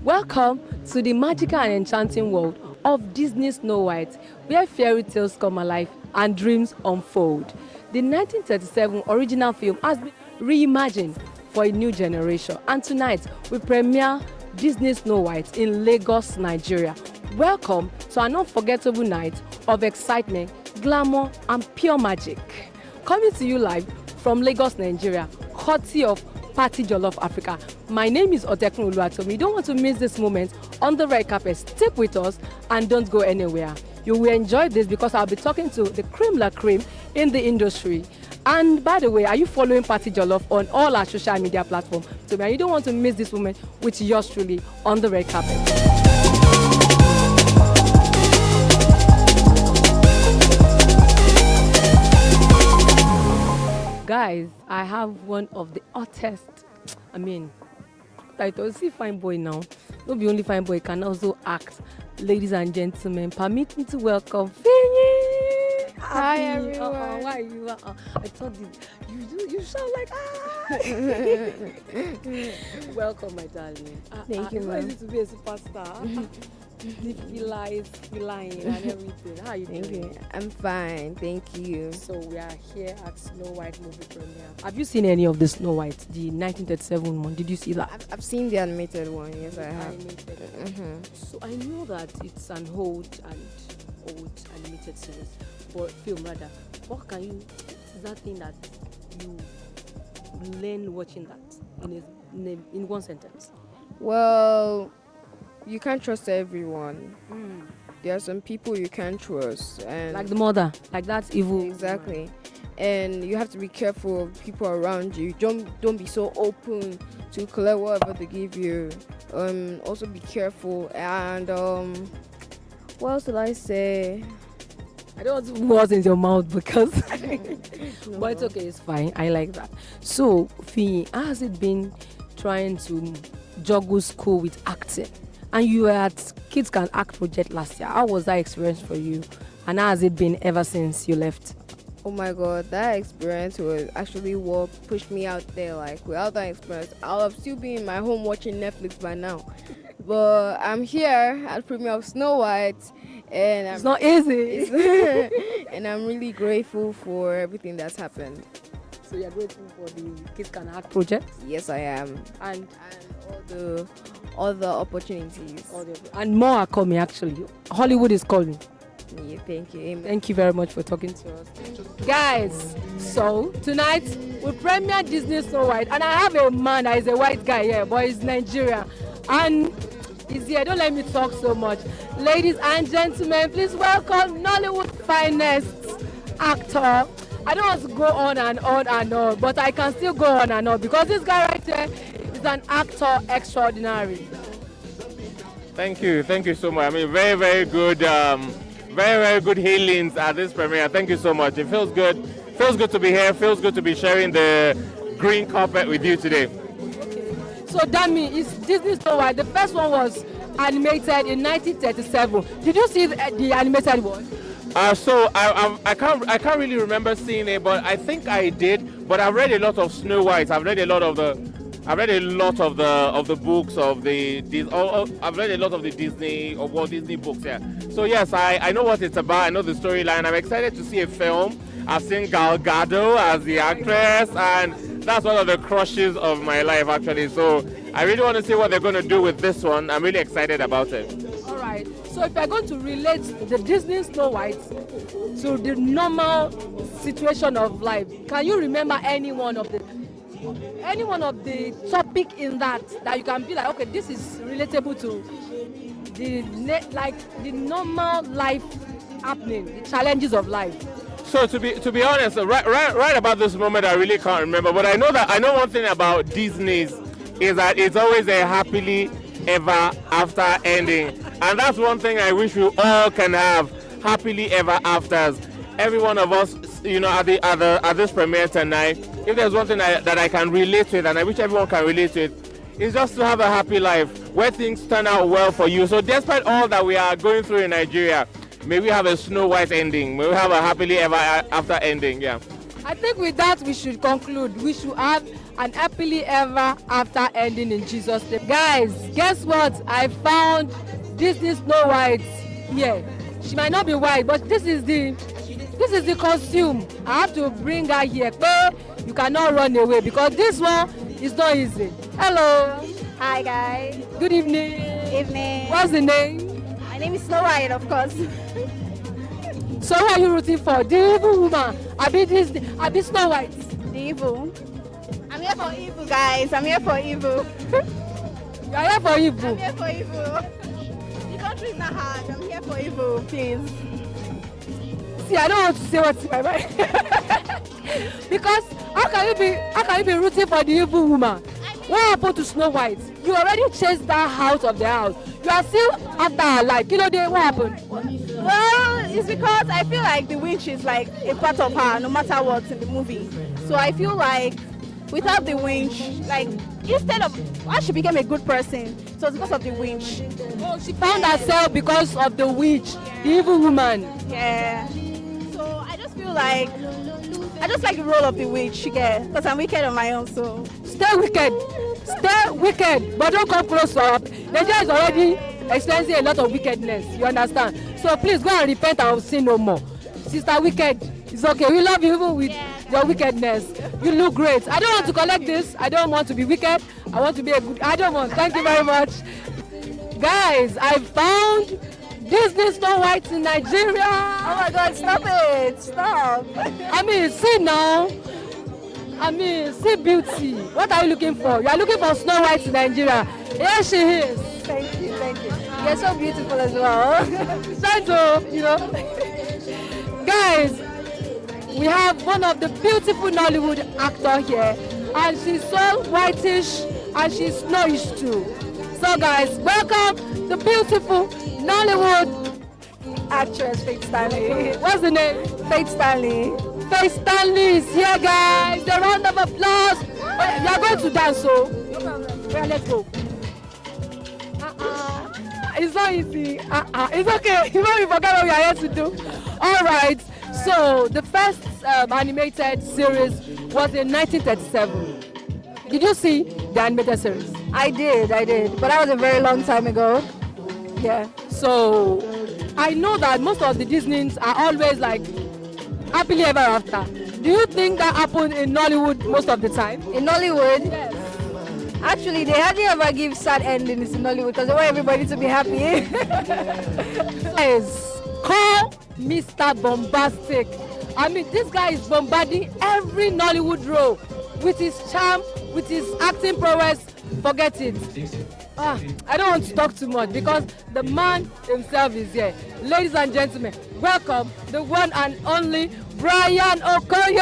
Welcome to the magical and enchanting world of Disney Snow White, where fairy tales come alive and dreams unfold. The 1937 original film has been reimagined for a new generation, and tonight we premiere Disney Snow White in Lagos, Nigeria. Welcome to an unforgettable night of excitement, glamour, and pure magic. Coming to you live from Lagos, Nigeria, courtesy of PartyJollof Africa. My name is Otekun Oluwatomi. You don't want to miss this moment on the red carpet. Stick with us and don't go anywhere. You will enjoy this because I'll be talking to the cream la cream in the industry. And by the way, are you following PartyJollof on all our social media platforms? So you don't want to miss this moment with yours truly on the red carpet. Guys, I have one of the hottest, I don't see fine boy now. Not be only fine boy, can also act. Ladies and gentlemen, permit me to welcome Finny. Hi everyone. Why are you? I thought you sound like Welcome, my darling. Thank you, it's ma'am. easy to be a superstar. The feline and everything. How are you doing? Thank you. I'm fine. Thank you. So we are here at Snow White movie premiere. Have you seen any of the Snow White, the 1937 one? Did you see that? I've seen the animated one. Yes, I have. Animated. So I know that it's an old animated series, or film rather. What can you? Is that thing that you learn watching that in one sentence? Well, you can't trust everyone. Mm. There are some people you can't trust, and Like the mother, like that's evil. exactly. And you have to be careful of people around you. Don't be so open to collect whatever they give you. Also be careful. And what else did I say? I don't want to put words in your mouth because No. but it's okay, it's fine. I like that. So, Fi, how has it been trying to juggle school with acting? And you were at Kids Can Act project last year. How was that experience for you? And how has it been ever since you left? Oh my god, that experience was actually what pushed me out there. Like, without that experience, I'll have still been in my home watching Netflix by now. But I'm here at premiere of Snow White, and It's not easy. and I'm really grateful for everything that's happened. So you're grateful for the Kids Can Act project Yes, I am, and all the opportunities. and more are coming actually. Hollywood is calling. Yeah, thank you. Amen. Thank you very much for talking to us. Guys, so tonight we premiere Disney Snow White, and I have a man that is a white guy here, but he's Nigeria. And he's here. Don't let me talk so much. Ladies and gentlemen, please welcome Nollywood's finest actor. I don't want to go on and on and on, but I can still go on and on because this guy right there is an actor extraordinary. Thank you so much. Very, very good, very good healings at this premiere. Thank you so much. It feels good. Feels good to be here. Feels good to be sharing the green carpet with you today. So Dami, it's Disney Snow White. The first one was animated in 1937. Did you see the animated one? So I can't really remember seeing it, but I think I did. But I've read a lot of Snow White. I've read a lot of the books of I've read a lot of the Disney or Walt Disney books. Yeah. So yes, I know what it's about. I know the storyline. I'm excited to see a film. I've seen Gal Gadot as the actress, and that's one of the crushes of my life actually. So I really want to see what they're going to do with this one. I'm really excited about it. All right. So if you're going to relate the Disney Snow White to the normal situation of life, can you remember any one of the topic in that you can be like, okay, this is relatable to the normal life happening, the challenges of life? So to be honest, right about this moment, I really can't remember. But I know one thing about Disney's is that it's always a happily ever after ending, and that's one thing I wish we all can have, happily ever afters. Every one of us, at this premiere tonight, if there's one thing that I can relate with, and I wish everyone can relate with, is just to have a happy life where things turn out well for you. So despite all that we are going through in Nigeria, may we have a Snow White ending. May we have a happily ever after ending. Yeah. I think with that we should conclude. We should have and happily ever after ending in Jesus' name. Guys, guess what? I found Disney Snow White here. She might not be white, but this is the costume. I have to bring her here. But you cannot run away because this one is not easy. Hello. Hi guys. Good evening. Evening. What's the name? My name is Snow White, of course. So who are you rooting for? The evil woman? I be Snow White. The evil. I'm here for evil, guys. I'm here for evil. You are here for evil. I'm here for evil. The country is not hard. I'm here for evil, please. See, I don't want to say what's in my mind. Because how can you be rooting for the evil woman? What happened to Snow White? You already chased her out of the house. You are still after her life. You know what happened? Well, it's because I feel like the witch is like a part of her, no matter what in the movie. So I feel like without the witch, like instead of why she became a good person, so it's because of the witch. Oh, she found herself because of the witch, the evil woman. Yeah. So I just feel like I just like the role of the witch, yeah, because I'm wicked on my own. So stay wicked, but don't come close to her. Nigeria is already experiencing a lot of wickedness. You understand? So please go and repent and sin no more. Sister Wicked, it's okay. We love you even with your wickedness. You look great. I don't want to collect this. I don't want to be wicked. I want to be a good. I don't want. Thank you very much, guys. I found Disney Snow White in Nigeria. oh my God, stop it! Stop! I mean, see now. I mean, see beauty. What are you looking for? You are looking for Snow White in Nigeria. Here she is. Thank you, thank you. You're so beautiful as well. Thank you, you know. Guys, we have one of the beautiful Nollywood actor here, and she's so whitish and she's snowish too. So guys, welcome the beautiful Nollywood Actress Faith Stanley. What's the name? Faith Stanley. Faith Stanley is here, guys. A round of applause. You are going to dance, so No problem. well, let's go. It's not easy. It's okay. You know, we forget what we are here to do. All right. So the first animated series was in 1937. Did you see the animated series? I did, but that was a very long time ago. Yeah. So I know that most of the Disneys are always like happily ever after. Do you think that happened in Nollywood most of the time? In Nollywood, Yes. actually, they hardly ever give sad endings in Nollywood because they want everybody to be happy. Guys, call Mr. Bombastic. I mean, this guy is bombarding every Nollywood role with his charm, with his acting prowess. Forget it. I don't want to talk too much because the man himself is here. Ladies and gentlemen, welcome the one and only Brian Okoye.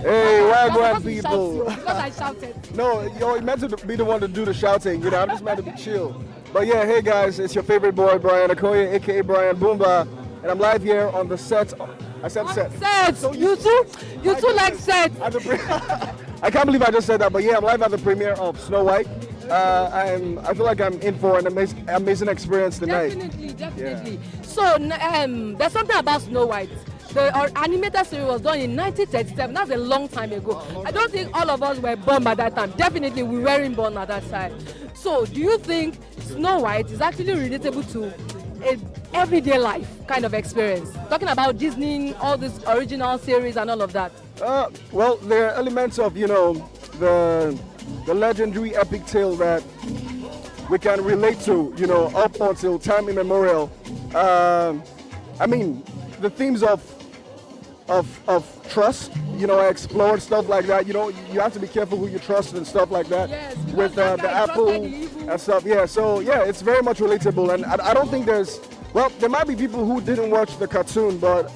Hey, wagwan Because people. I shouted. No, you're meant to be the one to do the shouting. You know, I'm just meant to be chill. But yeah, hey guys, it's your favorite boy, Brian Okoye, aka Brian Boomba, and I'm live here on the set. I said set. Set. You too like set. At the I can't believe I just said that, but yeah, I'm live at the premiere of Snow White. I feel like I'm in for an amazing experience tonight. Definitely. So there's something about Snow White. The animated series was done in 1937. That's a long time ago. I don't think all of us were born by that time. Definitely, we weren't born at that time. So, do you think Snow White is actually relatable to a everyday life kind of experience? Talking about Disney, all this original series and all of that. Well, there are elements of, you know, the legendary epic tale that we can relate to, you know, up until time immemorial. I mean, the themes of trust, you know, I explored stuff like that. You know, you have to be careful who you trust and stuff like that. Yes, with that the guy apple trusted the evil. and stuff. Yeah, so yeah, it's very much relatable, and I don't think well, there might be people who didn't watch the cartoon, but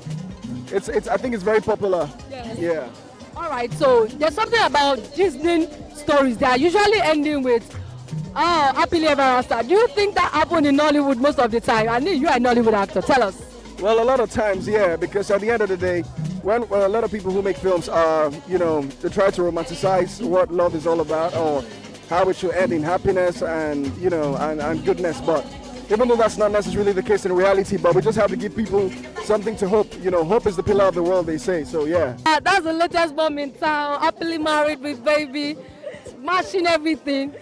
it's I think it's very popular. Yes. Yeah. All right, so there's something about Disney stories that are usually ending with happily ever after. Do you think that happened in Nollywood most of the time? I know you are a Nollywood actor. Tell us. Well, a lot of times, yeah, because at the end of the day, when a lot of people who make films are, you know, they try to romanticize what love is all about or how it should end in happiness and, you know, and goodness. But even though that's not necessarily the case in reality, but we just have to give people something to hope. You know, hope is the pillar of the world, they say. So yeah. That's the latest mom in town, happily married with baby, smashing everything.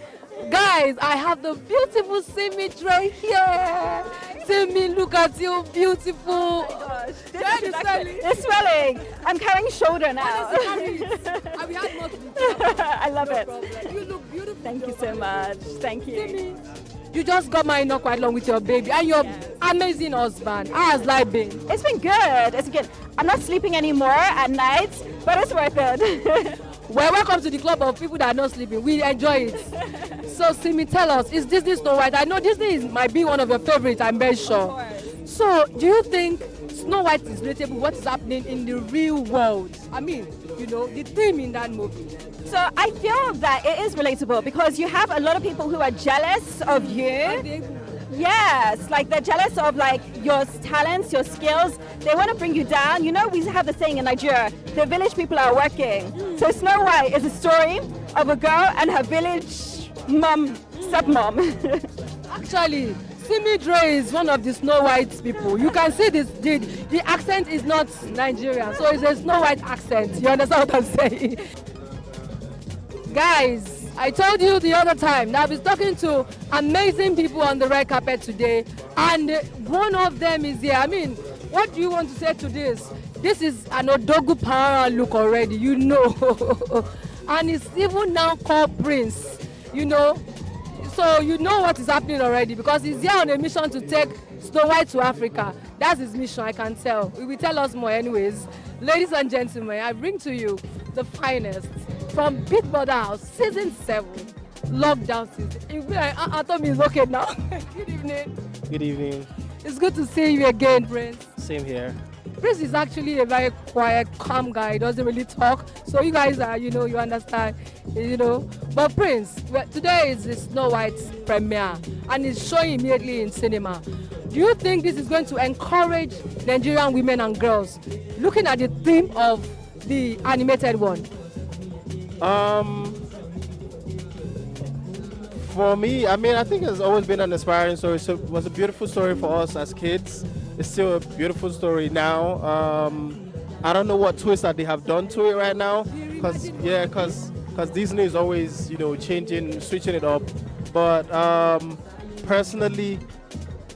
Guys, I have the beautiful Symmetry here. Simi, look at you, beautiful. Oh my gosh, it's swelling. I'm carrying shoulder now. I will add more to the top. I love No it. problem. You look beautiful. Thank you so much. Thank you. Simi, you just got married not quite long with your baby and your amazing husband. How has life been? It's been good. It's good. I'm not sleeping anymore at night, but it's worth it. Well, welcome to the club of people that are not sleeping. We enjoy it. So, Simi, tell us, is Disney Snow White? I know Disney might be one of your favorites, I'm very sure. So, do you think Snow White is relatable? What is happening in the real world? I mean, you know, the theme in that movie. So I feel that it is relatable because you have a lot of people who are jealous of you. Yes, like they're jealous of like your talents, your skills. They want to bring you down. You know, we have the saying in Nigeria, the village people are working. So Snow White is a story of a girl and her village mom, stepmom. Actually, Simi Dre is one of the Snow White people. You can see this, the accent is not Nigerian, so it's a Snow White accent. You understand what I'm saying? Guys, I told you the other time that I was talking to amazing people on the red carpet today, and one of them is here. I mean, what do you want to say to this? This is an Odogu Para look already, you know. And it's even now called Prince, you know. So you know what is happening already because he's here on a mission to take Snow White to Africa. That's his mission, I can tell. He will tell us more anyways. Ladies and gentlemen, I bring to you the finest from Big Brother House, Season 7, Lockdown Season. I thought it's okay now. Good evening. Good evening. It's good to see you again, Prince. Same here. Prince is actually a very quiet, calm guy. He doesn't really talk. So you guys are, you know, you understand, you know. But Prince, today is the Snow White's premiere and it's showing immediately in cinema. Do you think this is going to encourage Nigerian women and girls looking at the theme of the animated one? For me, I mean, I think it's always been an inspiring story. So it was a beautiful story for us as kids. It's still a beautiful story now. I don't know what twist that they have done to it right now, because Disney is always, you know, changing, switching it up. But personally,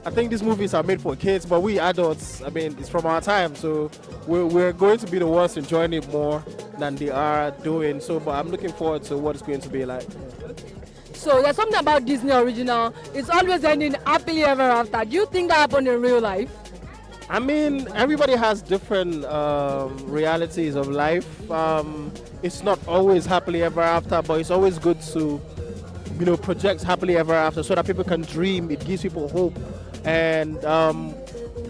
I think these movies are made for kids, but we adults, I mean, it's from our time, so we're going to be the ones enjoying it more than they are doing. So, but I'm looking forward to what it's going to be like. So there's something about Disney original. It's always ending happily ever after. Do you think that happened in real life? I mean, everybody has different realities of life. It's not always happily ever after, but it's always good to, you know, project happily ever after so that people can dream. It gives people hope. And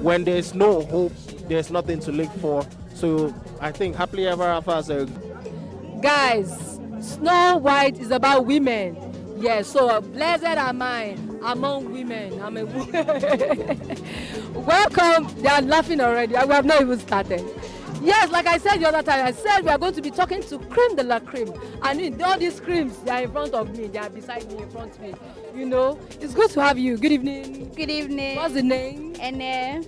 when there's no hope, there's nothing to look for. So I think happily ever after is a... Guys, Snow White is about women. Yes, so blessed am I among women. I'm a woman. Welcome. They are laughing already. We have not even started. Yes, like I said the other time, I said we are going to be talking to creme de la creme. And all these creams, they are in front of me. They are beside me, in front of me. You know, it's good to have you. Good evening. Good evening. What's the name? Ene.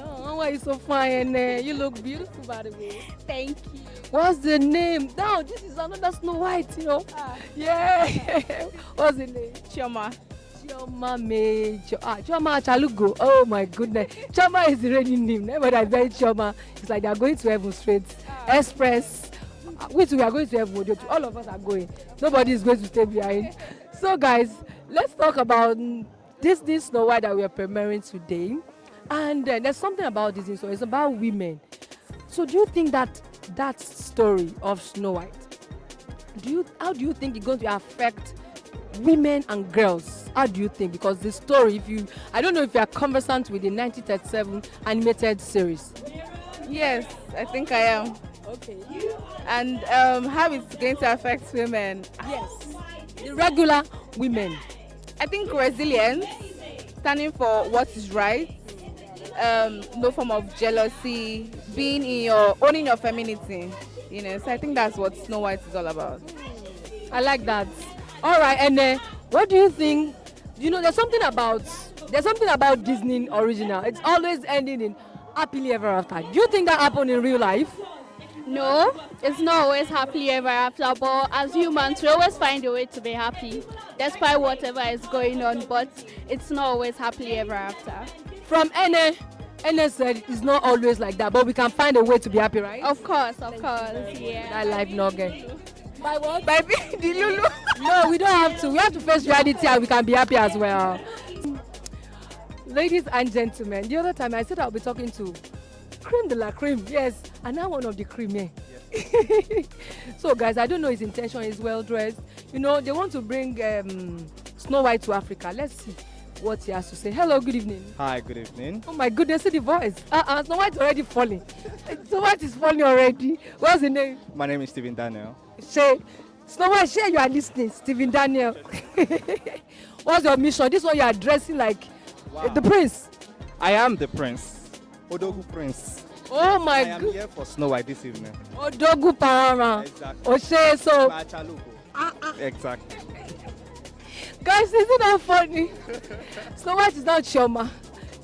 Oh, why are you so fine? You look beautiful, by the way. Thank you. What's the name? Now, this is another Snow White, you know. Yeah. What's the name? Chioma. Chioma Major. Chioma Chalugo. Oh my goodness. Chioma is the reigning name. Never that very Chioma. It's like they are going to heaven straight. Express. We are going to heaven. All of us are going. Nobody is going to stay behind. So guys, let's talk about this Snow White that we are premiering today. And there's something about Disney. So it's about women. So do you think that story of Snow White, how do you think it's going to affect women and girls? How do you think? Because the story, I don't know if you are conversant with the 1937 animated series. Yes, I think I am. Okay. And how it's going to affect women? Yes. The regular women. I think resilience, standing for what is right, no form of jealousy, owning your femininity, you know. So I think that's what Snow White is all about. I like that. All right, and what do you think? You know, there's something about There's something about Disney original. It's always ending in happily ever after. Do you think that happened in real life? No, it's not always happily ever after, but as humans, we always find a way to be happy, despite whatever is going on, but it's not always happily ever after. From Ene said it's not always like that, but we can find a way to be happy, right? Of course, yeah. That life nugget. By what? By the Lulu. No, we don't have to. We have to face reality and we can be happy as well. Ladies and gentlemen, the other time I said I'll be talking to Cream de la Cream, yes, and now one of the cream, yeah. Yes. So guys, I don't know his intention, he's well dressed. You know, they want to bring Snow White to Africa. Let's see what he has to say. Hello, good evening. Hi, good evening. Oh my goodness, see the voice. Snow White's already falling. Snow White is falling already. What's the name? My name is Stephen Daniel. Shay. Snow White, Shay, you are listening. Stephen Daniel. What's your mission? This one you are dressing like the prince. I am the prince. Odogu Prince. Oh my God. I am here for Snow White this evening. Odogu Parama. Exactly. Oshe, so. Exactly. Guys, isn't that funny? Snow White is not Chioma.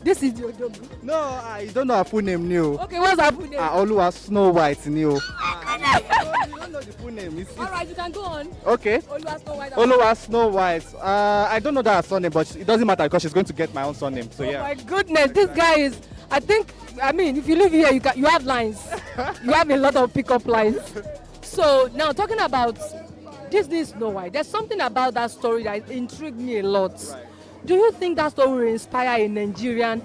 This is the Odogu. No, I don't know her full name, new. Okay, what's her full name? Oluwa Snow White, new. You don't know the full name. Alright, you can go on. Okay. Oluwa Snow White. Oluwa Snow White. I don't know that her surname, but it doesn't matter because she's going to get my own surname. So yeah. Oh my goodness, this guy is. I mean, if you live here, you have lines. You have a lot of pickup lines. So now talking about Disney Snow White, there's something about that story that intrigued me a lot. Right. Do you think that story will inspire a Nigerian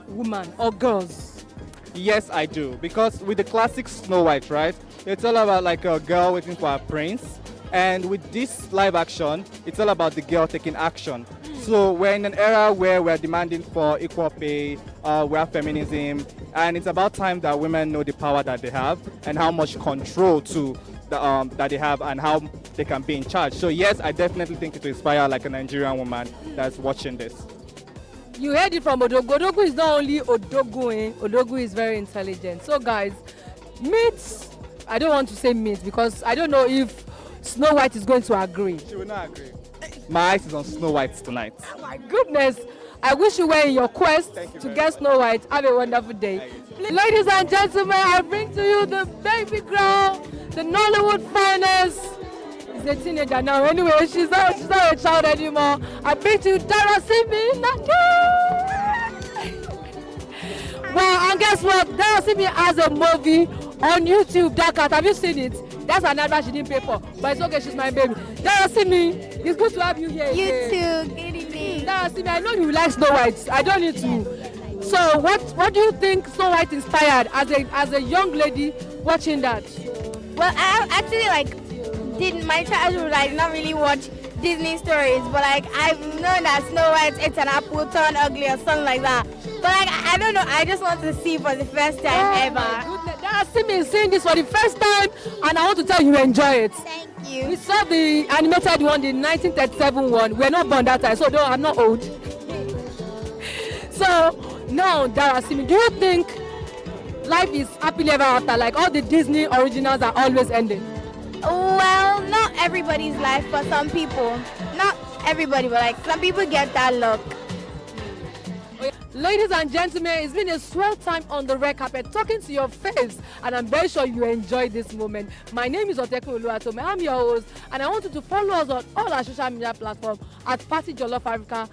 woman or girls? Yes, I do. Because with the classic Snow White, right, it's all about like a girl waiting for a prince. And with this live action, it's all about the girl taking action. So we're in an era where we're demanding for equal pay, we have feminism, and it's about time that women know the power that they have and how much control that they have and how they can be in charge. So yes, I definitely think it will inspire like a Nigerian woman that's watching this. You heard it from Odogu. Odogu is not only Odogu, Odogu is very intelligent. So guys, myths, I don't want to say myths because I don't know if Snow White is going to agree. She will not agree. My eyes is on Snow White tonight. Oh my goodness. I wish you were in your quest to get Snow White. Have a wonderful day. Ladies and gentlemen, I bring to you the baby girl, the Nollywood finest. She's a teenager now. Anyway, she's not a child anymore. I bring to you Dara Simi Nadi. Well, and guess what? Dara Simi has a movie on YouTube, Darkat. Have you seen it? That's an advert she didn't pay for, but it's okay, she's my baby. Dara Simi, it's good to have you here. You too, good evening. Dara Simi, I know you like Snow White. I don't need to. So, what do you think Snow White inspired as a young lady watching that? Well, I actually did my childhood. I did not really watch Disney stories, but I've known that Snow White ate an apple, turned ugly, or something like that. But I don't know. I just want to see for the first time ever. Dara Simi is seeing this for the first time, and I want to tell you enjoy it. Thank you. We saw the animated one, the 1937 one. We're not born that time, so no, I'm not old. So now, Dara Simi, do you think life is happily ever after? Like all the Disney originals are always ending. Well, not everybody's life, but some people. Not everybody, but some people get that luck. Ladies and gentlemen, it's been a swell time on the red carpet talking to your face, and I'm very sure you enjoyed this moment. My name is Otekun Oluwatome. I'm your host, and I want you to follow us on all our social media platforms at PartyJollof Africa,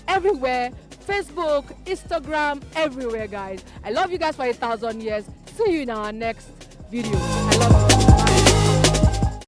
everywhere, Facebook, Instagram, everywhere, guys. I love you guys for 1,000 years. See you in our next video. I love you. Bye.